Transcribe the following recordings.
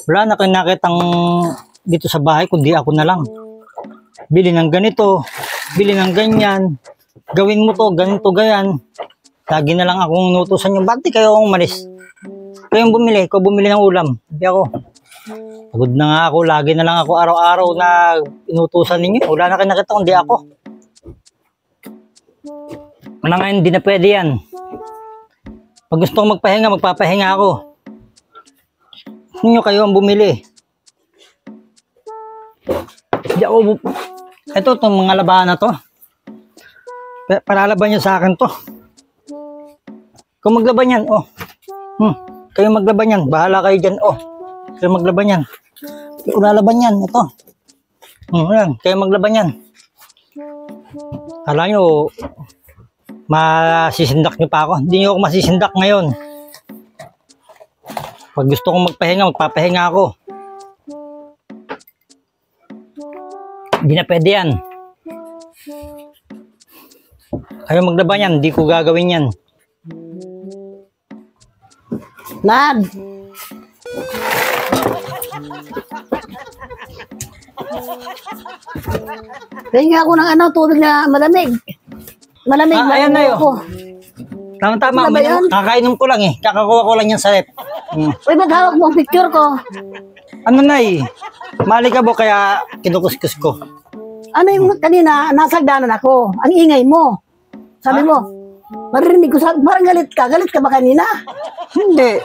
Wala na kayo nakitang dito sa bahay, kundi ako na lang. Bili ng ganito, bili ng ganyan, gawin mo to, ganito, gayan. Lagi na lang akong inutusan nyo. Bakit kayo akong umalis? Kayong bumili, ikaw bumili ng ulam. Hindi ako. Pagod na nga ako, lagi na lang ako araw-araw na inutusan ninyo. Wala na kayo nakita, kundi ako. Wala nga, hindi na pwede yan. Pag gusto kong magpahinga, magpapahinga ako. Ninyo kayo ang bumili. Hindi ako, ito, itong mga labahan na to. Paralaban nyo sa akin to. Kung maglaban yan, oh. Kayo maglaban yan, bahala kayo dyan, oh. Kayo maglaban yan. Kayo lalaban yan, ito. Yan, kayo maglaban yan. Kala nyo, masisindak nyo pa ako. Hindi nyo ako masisindak ngayon. Pag gusto kong magpahinga, magpapahinga ako. Hindi na pwede yan. Kayo maglaban yan, hindi ko gagawin yan. Nad! Tingin ako ng tubig na malamig. Malamig. Ayan na yun. Tama-tama, kakainom ko lang eh. Kakakuha ko lang yan sa rep. Uy, ba't hawak mo ang picture ko? Ano na eh. Mali ka bo kaya kinukuskus ko. Ano yung kanina, nasagdanan ako. Ang ingay mo. Sabi mo, marinig ko sabi, parang galit ka ba kanina? Hindi.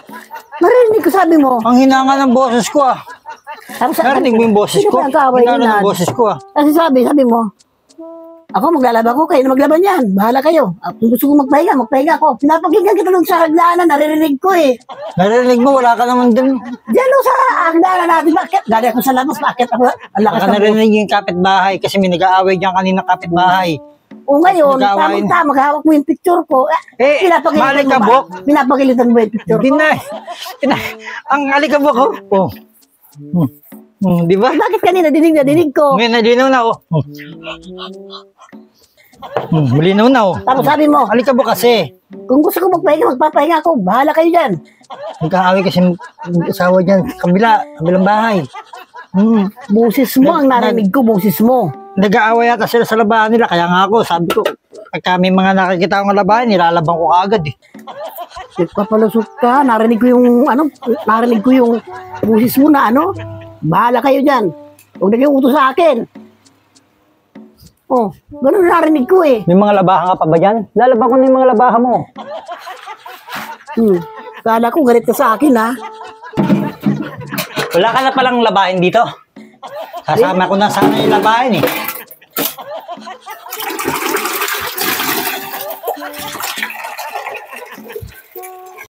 Marinig ko sabi mo. Ang hinanga ng boses ko ah. Narinig mo yung boses ko? Hinanga ng boses ko ah. Kasi sabi mo, ako maglalaba ko, kayo na maglaban yan. Bahala kayo. Kung gusto ko magpahinga ako. Pinapakinggan kita doon sa hagdanan, naririnig ko eh. Naririnig mo, wala ka naman din. Diyan sa hagdanan natin, bakit? Galing ako sa labas, bakit ako? Baka narinig yung kapitbahay kasi may nag-aaway dyan kanina kapitbahay. O ngayon, tama, maghawak mo yung picture ko. Malikabok. Pinapagilitan mo yung picture ko. Ang alikabok ko. Oh. Di ba? Bakit kanina dinig ko? Ngayon, nalinaw na oh. Malinaw na oh. Tapos sabi mo, alikabok kasi. Kung gusto ko magpapahinga ako, bahala kayo dyan. Nagkakaaway kasi asawa dyan, kabilang bahay. Boses mo, ang narinig ko, boses mo. Nag-aaway yata sila sa labahan nila, kaya nga ako, sabi ko, pagka may mga nakikita akong labahan, nilalabang ko agad eh. Papalusot ka, narinig ko yung boses mo na bahala kayo dyan. Huwag na kayong utos sa akin. Oh, ganun narinig ko eh. May mga labahan ka pa ba dyan? Lalabang ko na yung mga labahan mo. Kala ko galit ka sa akin ha. Wala ka na palang labahin dito. Kasama ko na sana yung labahin eh.